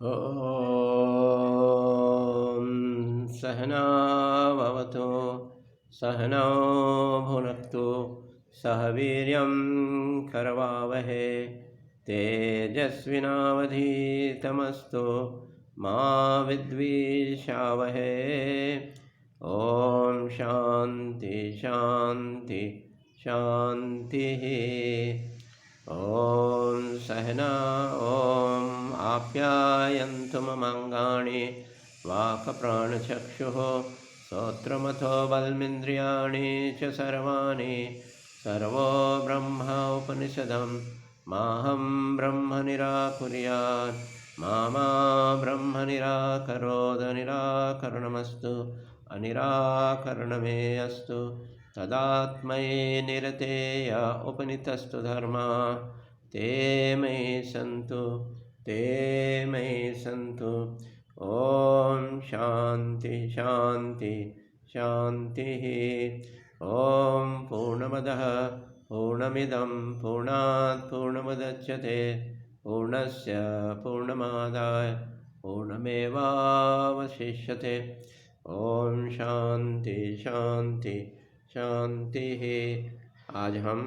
ॐ सहना भवतु सहनौ भुनक्तु सह वीर्यं करवावहै तेजस्विनावधीतमस्तु मा विद्विषावहै। ॐ शान्ति शान्ति शान्तिः। ॐ सहना ॐ आप्यायन्तु ममाङ्गानि वाक्प्राणचक्षुः श्रोत्रमथो बलमिन्द्रियाणि च सर्वाणि सर्वो ब्रह्म उपनिषदं माहं ब्रह्म निराकुर्यात् मा ब्रह्म निराकरोद निराकरणमस्तु अनिराकरणमे अस्तु तदात्मये निरतेय उपनितस्तु धर्मा ते मयि सन्तु। ॐ शान्ति शान्ति शान्तिः। ॐ पूर्णमदः पूर्णमिदं पूर्णात् पूर्णमुदच्यते पूर्णस्य पूर्णमादाय पूर्णमेवावशिष्यते। ॐ शान्ति शान्ति शान्तिः। आज हम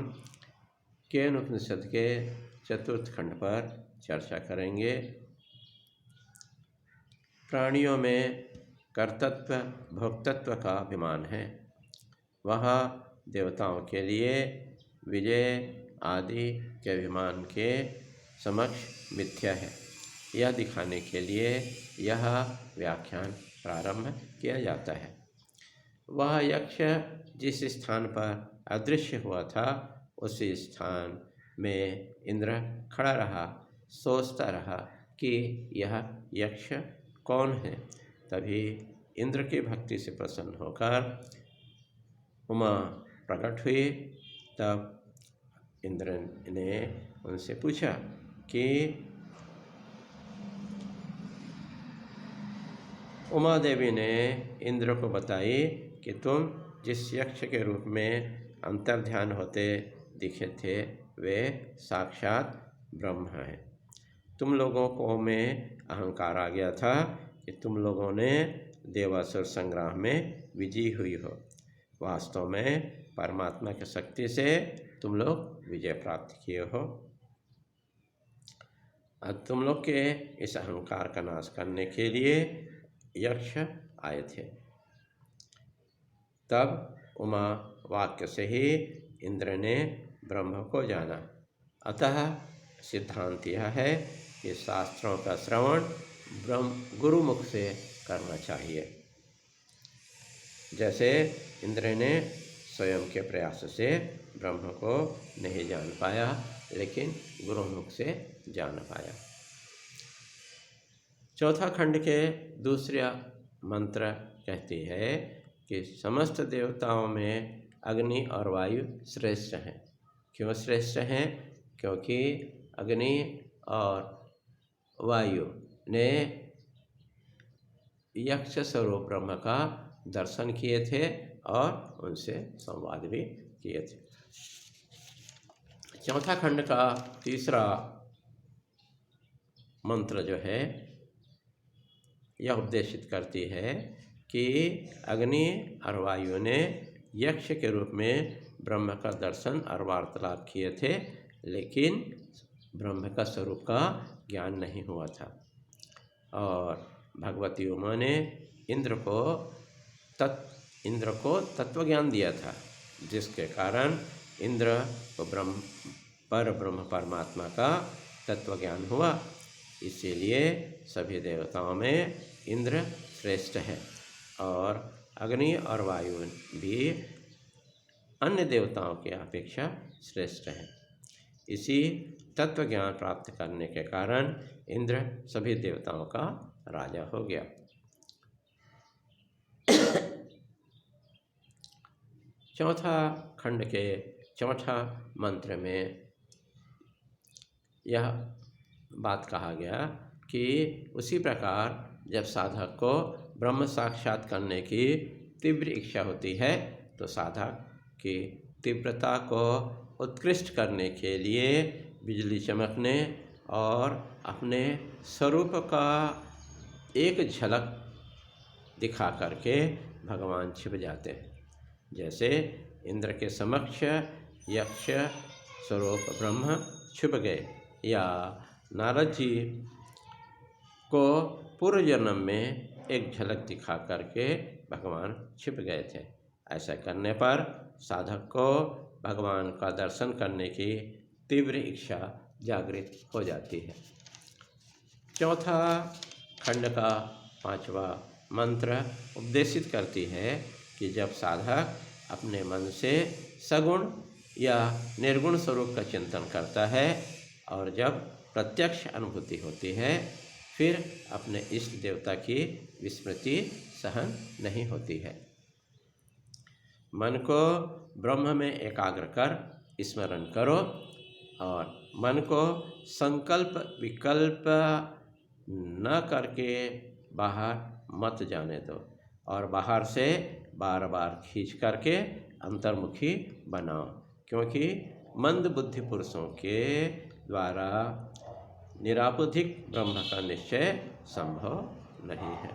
केन उपनिषद के चतुर्थ खंड पर चर्चा करेंगे। प्राणियों में कर्तृत्व भोक्तत्व का अभिमान है। वह देवताओं के लिए विजय आदि के अभिमान के समक्ष मिथ्या है। यह दिखाने के लिए यह व्याख्यान प्रारंभ किया जाता है। वह यक्ष जिस स्थान पर अदृश्य हुआ था उसी स्थान में इंद्र खड़ा रहा, सोचता रहा कि यह यक्ष कौन है। तभी इंद्र की भक्ति से प्रसन्न होकर उमा प्रकट हुई। तब इंद्र ने उनसे पूछा कि उमा देवी ने इंद्र को बताई कि तुम जिस यक्ष के रूप में अंतर्ध्यान होते दिखे थे वे साक्षात ब्रह्म हैं। तुम लोगों को में अहंकार आ गया था कि तुम लोगों ने देवासुर संग्राम में विजयी हुई हो। वास्तव में परमात्मा की शक्ति से तुम लोग विजय प्राप्त किए हो। अब तुम लोग के इस अहंकार का नाश करने के लिए यक्ष आए थे। तब उमा वाक्य से ही इंद्र ने ब्रह्म को जाना। अतः सिद्धांत यह है कि शास्त्रों का श्रवण गुरुमुख से करना चाहिए। जैसे इंद्र ने स्वयं के प्रयास से ब्रह्म को नहीं जान पाया, लेकिन गुरुमुख से जान पाया। चौथा खंड के दूसरा मंत्र कहती है कि समस्त देवताओं में अग्नि और वायु श्रेष्ठ हैं। क्यों श्रेष्ठ हैं? क्योंकि अग्नि और वायु ने यक्ष स्वरूप ब्रह्म का दर्शन किए थे और उनसे संवाद भी किए थे। चौथा खंड का तीसरा मंत्र जो है यह उपदेशित करती है कि अग्नि और वायु ने यक्ष के रूप में ब्रह्म का दर्शन और वार्तालाप किए थे, लेकिन ब्रह्म का स्वरूप का ज्ञान नहीं हुआ था। और भगवती उमा ने इंद्र को तत्व ज्ञान दिया था, जिसके कारण इंद्र को ब्रह्म परमात्मा का तत्व ज्ञान हुआ। इसीलिए सभी देवताओं में इंद्र श्रेष्ठ है और अग्नि और वायु भी अन्य देवताओं की अपेक्षा श्रेष्ठ है। इसी तत्व ज्ञान प्राप्त करने के कारण इंद्र सभी देवताओं का राजा हो गया। चौथा खंड के चौथा मंत्र में यह बात कहा गया कि उसी प्रकार जब साधक को ब्रह्म साक्षात करने की तीव्र इच्छा होती है तो साधक की तीव्रता को उत्कृष्ट करने के लिए बिजली चमकने और अपने स्वरूप का एक झलक दिखा करके भगवान छिप जाते हैं। जैसे इंद्र के समक्ष यक्ष स्वरूप ब्रह्म छिप गए, या नारद जी को पूर्व जन्म में एक झलक दिखा करके भगवान छिप गए थे। ऐसा करने पर साधक को भगवान का दर्शन करने की तीव्र इच्छा जागृत हो जाती है। चौथा खंड का 5वां मंत्र उपदेशित करती है कि जब साधक अपने मन से सगुण या निर्गुण स्वरूप का चिंतन करता है और जब प्रत्यक्ष अनुभूति होती है, फिर अपने इष्ट देवता की विस्मृति सहन नहीं होती है। मन को ब्रह्म में एकाग्र कर स्मरण करो और मन को संकल्प विकल्प न करके बाहर मत जाने दो, और बाहर से बार बार खींच करके अंतर्मुखी बनाओ, क्योंकि मंद बुद्धि पुरुषों के द्वारा निरापुधिक ब्रह्म का निश्चय संभव नहीं है।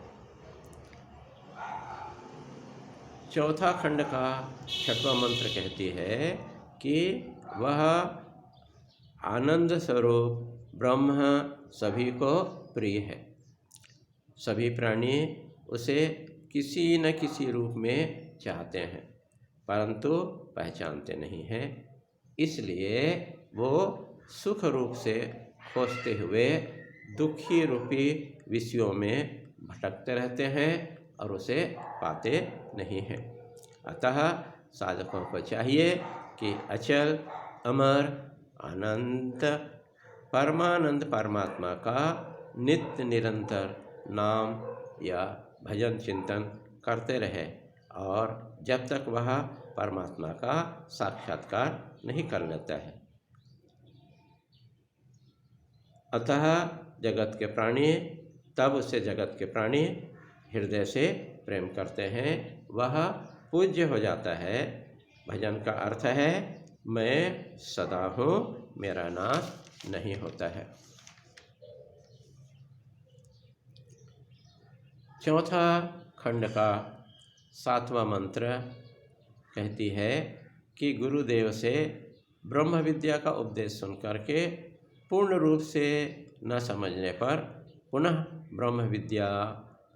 चौथा खंड का 6वां मंत्र कहती है कि वह आनंद स्वरूप ब्रह्म सभी को प्रिय है। सभी प्राणी उसे किसी न किसी रूप में चाहते हैं, परंतु पहचानते नहीं हैं। इसलिए वो सुख रूप से खोजते हुए दुखी रूपी विषयों में भटकते रहते हैं और उसे पाते नहीं हैं। अतः साधकों को चाहिए कि अचल अमर अनंत परमानंद परमात्मा का नित्य निरंतर नाम या भजन चिंतन करते रहे, और जब तक वह परमात्मा का साक्षात्कार नहीं कर लेता है। अतः जगत के प्राणी तब उसे जगत के प्राणी हृदय से प्रेम करते हैं, वह पूज्य हो जाता है। भजन का अर्थ है मैं सदा हूँ, मेरा नाश नहीं होता है। चौथा खंड का 7वां मंत्र कहती है कि गुरुदेव से ब्रह्म विद्या का उपदेश सुन करके पूर्ण रूप से न समझने पर पुनः ब्रह्म विद्या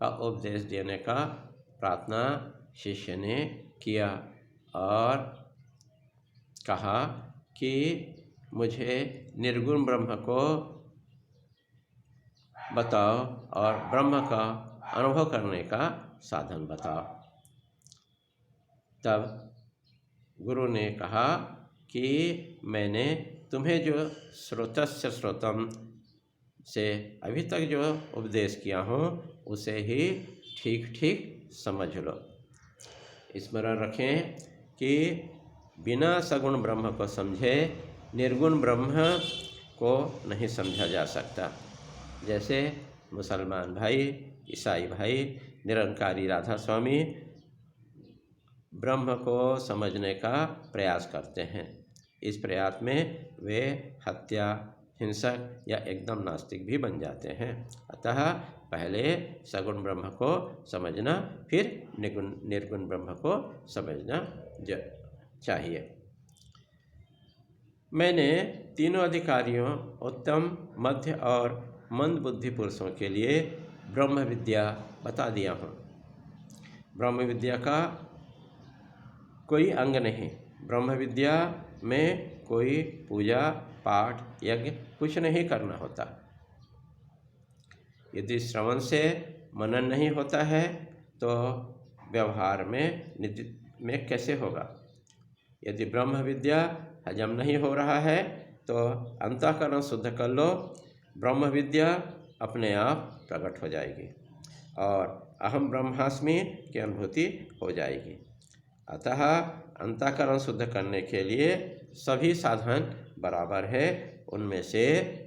का उपदेश देने का प्रार्थना शिष्य ने किया और कहा कि मुझे निर्गुण ब्रह्म को बताओ और ब्रह्म का अनुभव करने का साधन बताओ। तब गुरु ने कहा कि मैंने तुम्हें जो श्रोतस्य श्रोतम से अभी तक जो उपदेश किया हूँ उसे ही ठीक ठीक समझ लो। स्मरण रखें कि बिना सगुण ब्रह्म को समझे निर्गुण ब्रह्म को नहीं समझा जा सकता। जैसे मुसलमान भाई, ईसाई भाई, निरंकारी राधा स्वामी ब्रह्म को समझने का प्रयास करते हैं। इस प्रयास में वे हत्या, हिंसक या एकदम नास्तिक भी बन जाते हैं। अतः पहले सगुण ब्रह्म को समझना, फिर निर्गुण ब्रह्म को समझना चाहिए। मैंने तीनों अधिकारियों, उत्तम, मध्य और मंद बुद्धि पुरुषों के लिए ब्रह्म विद्या बता दिया हूँ। ब्रह्म विद्या का कोई अंग नहीं। ब्रह्म विद्या में कोई पूजा पाठ यज्ञ कुछ नहीं करना होता। यदि श्रवण से मनन नहीं होता है तो व्यवहार में कैसे होगा। यदि ब्रह्म विद्या हजम नहीं हो रहा है तो अंतःकरण शुद्ध कर लो, ब्रह्म विद्या अपने आप प्रकट हो जाएगी और अहम ब्रह्मास्मि की अनुभूति हो जाएगी। अतः अंतःकरण शुद्ध करने के लिए सभी साधन बराबर है, उनमें से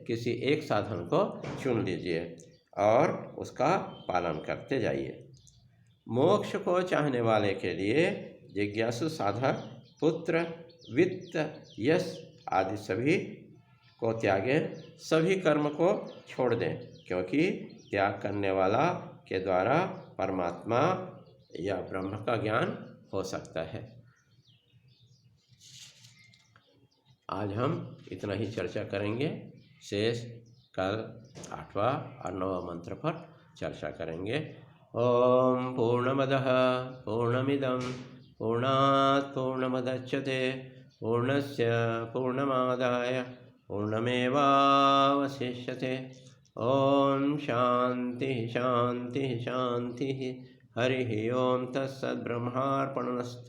किसी एक साधन को चुन लीजिए और उसका पालन करते जाइए। मोक्ष को चाहने वाले के लिए जिज्ञासु साधक पुत्र, वित्त, यश आदि सभी को त्यागें, सभी कर्म को छोड़ दें, क्योंकि त्याग करने वाला के द्वारा परमात्मा या ब्रह्म का ज्ञान हो सकता है। आज हम इतना ही चर्चा करेंगे। शेष कल 8वां और 9वां मंत्र पर चर्चा करेंगे। ओम पूर्णमदः पूर्णमिदं पूर्णात् पूर्णमुदच्यते पूर्णस्य पूर्णमादाय पूर्णमेवावशिष्यते। ओम शांति शांति शांति। हरि ओम तत्सत्। ब्रह्मार्पणमस्तु।